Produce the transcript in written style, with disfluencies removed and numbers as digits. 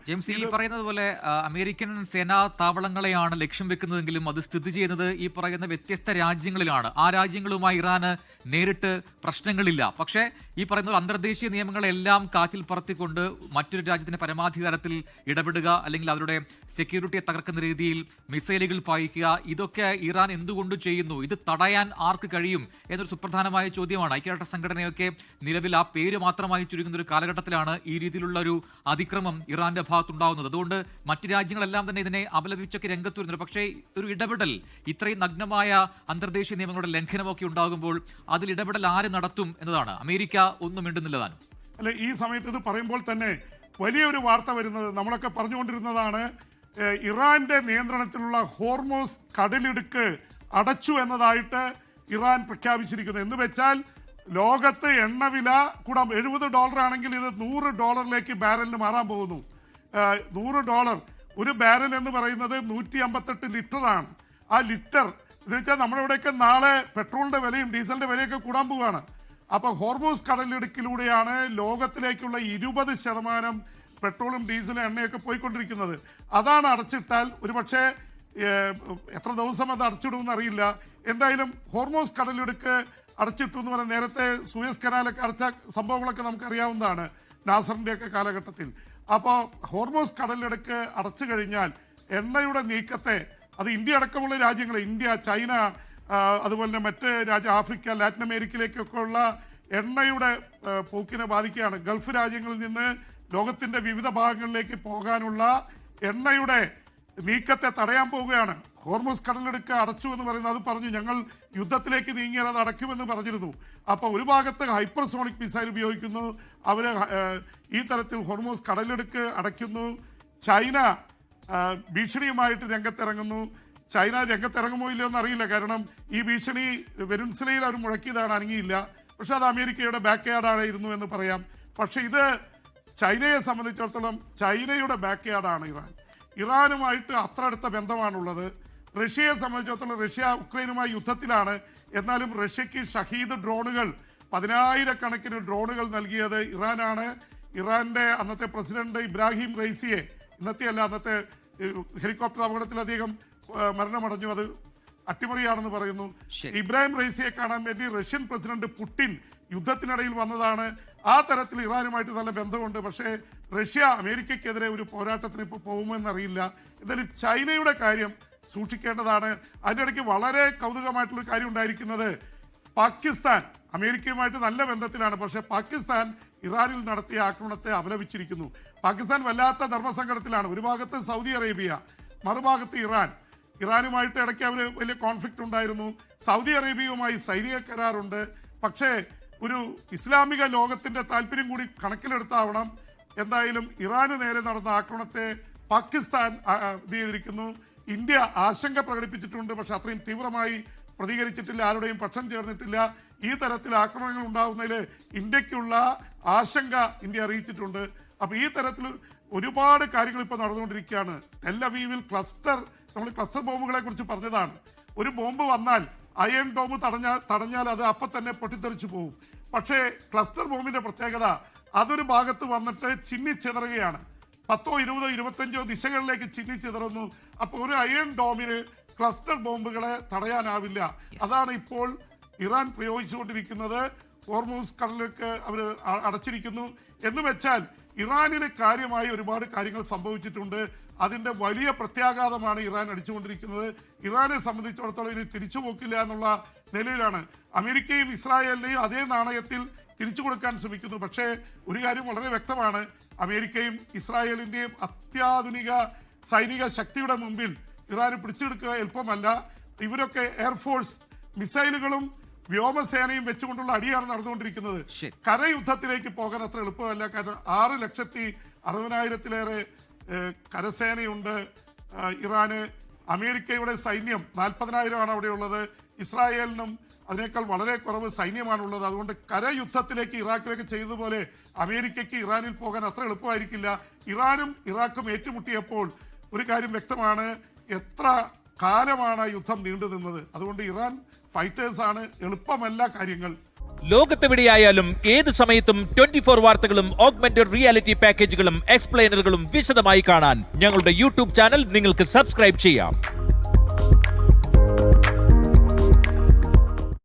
James ഈ പറയുന്നത് പോലെ അമേരിക്കൻ സേനാ താവളങ്ങളെയാണ് ലക്ഷ്യം വെക്കുന്നതെങ്കിലും അത് സ്ഥിതി ചെയ്യുന്നത് ഈ പറയുന്ന വ്യത്യസ്ത രാജ്യങ്ങളിലാണ്. ആ രാജ്യങ്ങളുമായി ഇറാന് നേരിട്ട് പ്രശ്നങ്ങളില്ല. പക്ഷേ ഈ പറയുന്ന അന്തർദേശീയ നിയമങ്ങളെല്ലാം കാറ്റിൽ പറത്തിക്കൊണ്ട് മറ്റൊരു രാജ്യത്തിന്റെ പരമാധികാരത്തിൽ ഇടപെടുക, അല്ലെങ്കിൽ അവരുടെ സെക്യൂരിറ്റിയെ തകർക്കുന്ന രീതിയിൽ മിസൈലുകൾ പായിക്കുക, ഇതൊക്കെ ഇറാൻ എന്തുകൊണ്ട് ചെയ്യുന്നു? ഇത് തടയാൻ ആർക്ക് കഴിയും എന്നൊരു സുപ്രധാനമായ ചോദ്യമാണ്. ഐക്യരാഷ്ട്ര സംഘടനയൊക്കെ നിലവിൽ ആ പേര് മാത്രമായി ചുരുങ്ങുന്ന ഒരു കാലഘട്ടത്തിലാണ് ഈ രീതിയിലുള്ള ഒരു അതിക്രമം ഇറാന്റെ ഭാഗത്തുണ്ടാവുന്നത്. അതുകൊണ്ട് മറ്റു രാജ്യങ്ങളെല്ലാം തന്നെ ഇതിനെ അപലപിച്ചൊക്കെ രംഗത്ത് വരുന്നുണ്ട്. പക്ഷേ ഒരു ഇടപെടൽ, ഇത്രയും നഗ്നമായ അന്തർദേശീയ നിയമങ്ങളുടെ ലംഘനമൊക്കെ ഉണ്ടാകുമ്പോൾ അതിൽ ഇടപെടൽ ആര് നടത്തും എന്നതാണ്. അമേരിക്ക ഒന്നും മിണ്ടുന്നില്ലതാണ്. അല്ലെ, ഈ സമയത്ത് ഇത് പറയുമ്പോൾ തന്നെ വലിയൊരു വാർത്ത വരുന്നത്, നമ്മളൊക്കെ പറഞ്ഞുകൊണ്ടിരുന്നതാണ്, ഇറാന്റെ നിയന്ത്രണത്തിലുള്ള ഹോർമോസ് കടലിടുക്ക് അടച്ചു എന്നതായിട്ട് ഇറാൻ പ്രഖ്യാപിച്ചിരിക്കുന്നു. എന്ന് വെച്ചാൽ ലോകത്ത് എണ്ണവില കൂടാ $70 ആണെങ്കിൽ ഇത് $100 ബാരലിന് മാറാൻ പോകുന്നു. $100 ഒരു ബാരൽ എന്ന് പറയുന്നത് 158 ലിറ്ററാണ്. ആ ലിറ്റർ എന്ന് വെച്ചാൽ നമ്മുടെ ഇവിടെയൊക്കെ നാളെ പെട്രോളിന്റെ വിലയും ഡീസലിന്റെ വിലയൊക്കെ കൂടാൻ പോവുകയാണ്. അപ്പോൾ ഹോർമൂസ് കടലിടുക്കിലൂടെയാണ് ലോകത്തിലേക്കുള്ള 20% പെട്രോളും ഡീസലും എണ്ണയൊക്കെ പോയിക്കൊണ്ടിരിക്കുന്നത്. അതാണ് അടച്ചിട്ടാൽ ഒരുപക്ഷെ എത്ര ദിവസം അത് അടച്ചിടുമെന്ന് അറിയില്ല. എന്തായാലും ഹോർമൂസ് കടലിടുക്ക് അടച്ചിട്ടു എന്ന് പറഞ്ഞാൽ നേരത്തെ സൂയസ് കനാലൊക്കെ അടച്ച സംഭവങ്ങളൊക്കെ നമുക്കറിയാവുന്നതാണ് നാസറിൻ്റെയൊക്കെ കാലഘട്ടത്തിൽ. അപ്പോൾ ഹോർമൂസ് കടലിടുക്ക് അടച്ചു കഴിഞ്ഞാൽ എണ്ണയുടെ നീക്കത്തെ, അത് ഇന്ത്യ അടക്കമുള്ള രാജ്യങ്ങൾ, ഇന്ത്യ, ചൈന, അതുപോലെ തന്നെ മറ്റ് ആഫ്രിക്ക, ലാറ്റിൻ അമേരിക്കയിലേക്കൊക്കെ ഉള്ള എണ്ണയുടെ പോക്കിനെ ബാധിക്കുകയാണ്. ഗൾഫ് രാജ്യങ്ങളിൽ നിന്ന് ലോകത്തിൻ്റെ വിവിധ ഭാഗങ്ങളിലേക്ക് പോകാനുള്ള എണ്ണയുടെ നീക്കത്തെ തടയാൻ പോവുകയാണ്. ഹോർമൂസ് കടലിടുക്ക് അടച്ചു എന്ന് പറയുന്നത്, അത് പറഞ്ഞു ഞങ്ങൾ യുദ്ധത്തിലേക്ക് നീങ്ങിയാൽ അത് അടയ്ക്കുമെന്ന് പറഞ്ഞിരുന്നു. അപ്പോൾ ഒരു ഭാഗത്ത് ഹൈപ്പർസോണിക് മിസൈൽ ഉപയോഗിക്കുന്നു, അവർ ഈ തരത്തിൽ ഹോർമൂസ് കടലിടുക്ക് അടയ്ക്കുന്നു. ചൈന ഭീഷണിയുമായിട്ട് രംഗത്തിറങ്ങുന്നു. ചൈന രംഗത്തിറങ്ങുമോ ഇല്ലയോ എന്നറിയില്ല, കാരണം ഈ ഭീഷണി വെനിൻസുലയിൽ അവർ മുഴക്കിയതാണ്, അനങ്ങിയില്ല. പക്ഷെ അത് അമേരിക്കയുടെ ബാക്ക് യാർഡായിരുന്നു എന്ന് പറയാം. പക്ഷെ ഇത് ചൈനയെ സംബന്ധിച്ചിടത്തോളം ചൈനയുടെ ബാക്ക് യാർഡാണ് ഇറാൻ. ഇറാനുമായിട്ട് അത്ര അടുത്ത ബന്ധമാണുള്ളത്. റഷ്യയെ സംബന്ധിച്ചിടത്തോളം റഷ്യ ഉക്രൈനുമായി യുദ്ധത്തിലാണ്. എന്നാലും റഷ്യക്ക് ഷഹീദ് ഡ്രോണുകൾ, 10,000 ഡ്രോണുകൾ നൽകിയത് ഇറാനാണ്. ഇറാന്റെ അന്നത്തെ പ്രസിഡന്റ് ഇബ്രാഹിം റൈസിയെ, അന്നത്തെ ഹെലികോപ്റ്റർ അപകടത്തിൽ അദ്ദേഹം മരണമടഞ്ഞു, അത് അട്ടിമറിയാണെന്ന് പറയുന്നു. ഇബ്രാഹിം റൈസിയെ കാണാൻ വേണ്ടി റഷ്യൻ പ്രസിഡന്റ് പുടിൻ യുദ്ധത്തിനിടയിൽ വന്നതാണ്. ആ തരത്തിൽ ഇറാനുമായിട്ട് നല്ല ബന്ധമുണ്ട്. പക്ഷേ റഷ്യ അമേരിക്കയ്ക്കെതിരെ ഒരു പോരാട്ടത്തിന് ഇപ്പോൾ പോകുമെന്നറിയില്ല. എന്തായാലും ചൈനയുടെ കാര്യം സൂക്ഷിക്കേണ്ടതാണ്. അതിൻ്റെ ഇടയ്ക്ക് വളരെ കൗതുകമായിട്ടുള്ളൊരു കാര്യം ഉണ്ടായിരിക്കുന്നത്, പാകിസ്ഥാൻ അമേരിക്കയുമായിട്ട് നല്ല ബന്ധത്തിലാണ്. പക്ഷേ പാകിസ്ഥാൻ ഇറാനിൽ നടത്തിയ ആക്രമണത്തെ അപലപിച്ചിരിക്കുന്നു. പാകിസ്ഥാൻ വല്ലാത്ത ധർമ്മസങ്കടത്തിലാണ്. ഒരു ഭാഗത്ത് സൗദി അറേബ്യ, മറുഭാഗത്ത് ഇറാനുമായിട്ട് ഇടയ്ക്ക് അവർ വലിയ കോൺഫ്ലിക്റ്റ് ഉണ്ടായിരുന്നു. സൗദി അറേബ്യയുമായി സൈനിക കരാറുണ്ട്. പക്ഷേ ഒരു ഇസ്ലാമിക ലോകത്തിൻ്റെ താല്പര്യം കൂടി കണക്കിലെടുത്താവണം. എന്തായാലും ഇറാന് നേരെ നടന്ന ആക്രമണത്തെ പാകിസ്ഥാൻ ചെയ്തിരിക്കുന്നു. ഇന്ത്യ ആശങ്ക പ്രകടിപ്പിച്ചിട്ടുണ്ട്, പക്ഷെ അത്രയും തീവ്രമായി പ്രതികരിച്ചിട്ടില്ല, ആരുടെയും പക്ഷം ചേർന്നിട്ടില്ല. ഈ തരത്തിൽ ആക്രമണങ്ങൾ ഉണ്ടാകുന്നതിൽ ഇന്ത്യക്കുള്ള ആശങ്ക ഇന്ത്യ അറിയിച്ചിട്ടുണ്ട്. അപ്പോൾ ഈ തരത്തിൽ ഒരുപാട് കാര്യങ്ങൾ ഇപ്പോൾ നടന്നുകൊണ്ടിരിക്കുകയാണ്. ടെൽ അവീവിൽ നമ്മൾ ക്ലസ്റ്റർ ബോംബുകളെ കുറിച്ച് പറഞ്ഞതാണ്. ഒരു ബോംബ് വന്നാൽ അയൺ ഡോം തടഞ്ഞാൽ അത് അപ്പം തന്നെ പൊട്ടിത്തെറിച്ചു പോകും. പക്ഷേ ക്ലസ്റ്റർ ബോംബിന്റെ പ്രത്യേകത, അതൊരു ഭാഗത്ത് വന്നിട്ട് ചിന്നിച്ചിതറുകയാണ്. 10, 20, 25 ദിശകളിലേക്ക് ചിന്നിച്ചിതറുന്നു. അപ്പോൾ ഒരു അയൺ ഡോമിന് ക്ലസ്റ്റർ ബോംബുകളെ തടയാനാവില്ല. അതാണ് ഇപ്പോൾ ഇറാൻ പ്രയോഗിച്ചുകൊണ്ടിരിക്കുന്നത്. ഹോർമൂസ് കടലിലേക്ക് അവർ അടച്ചിരിക്കുന്നു. എന്ന് വെച്ചാൽ ഇറാനിന് കാര്യമായി ഒരുപാട് കാര്യങ്ങൾ സംഭവിച്ചിട്ടുണ്ട്. അതിൻ്റെ വലിയ പ്രത്യാഘാതമാണ് ഇറാൻ അടിച്ചുകൊണ്ടിരിക്കുന്നത്. ഇറാനെ സംബന്ധിച്ചിടത്തോളം ഇനി തിരിച്ചു പോക്കില്ല എന്നുള്ള നിലയിലാണ്. അമേരിക്കയും ഇസ്രായേലിനെയും അതേ നാണയത്തിൽ തിരിച്ചു കൊടുക്കാൻ ശ്രമിക്കുന്നു. പക്ഷേ ഒരു കാര്യം വളരെ വ്യക്തമാണ്, അമേരിക്കയും ഇസ്രായേലിൻ്റെയും അത്യാധുനിക സൈനിക ശക്തിയുടെ മുമ്പിൽ ഇറാന് പിടിച്ചെടുക്കുക എളുപ്പമല്ല. ഇവരൊക്കെ എയർഫോഴ്സ് മിസൈലുകളും വ്യോമസേനയും വെച്ചുകൊണ്ടുള്ള അടിയാണ് നടന്നുകൊണ്ടിരിക്കുന്നത്. കരയുദ്ധത്തിലേക്ക് പോകാൻ അത്ര എളുപ്പമല്ല. കാരണം 6,60,000-ലേറെ കരസേനയുണ്ട് ഇറാന്. അമേരിക്കയുടെ സൈന്യം 40,000 അവിടെയുള്ളത്. ഇസ്രായേലിനും അതിനേക്കാൾ വളരെ കുറവ് സൈന്യമാണുള്ളത്. അതുകൊണ്ട് കരയുദ്ധത്തിലേക്ക് ഇറാഖിലേക്ക് ചെയ്തതുപോലെ അമേരിക്കയ്ക്ക് ഇറാനിൽ പോകാൻ അത്ര എളുപ്പമായിരിക്കില്ല. ഇറാനും ഇറാഖും ഏറ്റുമുട്ടിയപ്പോൾ ഒരു കാര്യം വ്യക്തമാണ്, എത്ര കാലമാണ് യുദ്ധം നീണ്ടു നിന്നത്. അതുകൊണ്ട് ഇറാൻ ഫൈറ്റേഴ്സാണ്, എളുപ്പമല്ല കാര്യങ്ങൾ. ലോകത്തെവിടെയായാലും ഏത് സമയത്തും 24 വാർത്തകളും ഓഗ്മെന്റഡ് റിയാലിറ്റി പാക്കേജുകളും എക്സ്പ്ലെയിനറുകളും വിശദമായി കാണാൻ ഞങ്ങളുടെ യൂട്യൂബ് ചാനൽ നിങ്ങൾക്ക് സബ്സ്ക്രൈബ് ചെയ്യാം.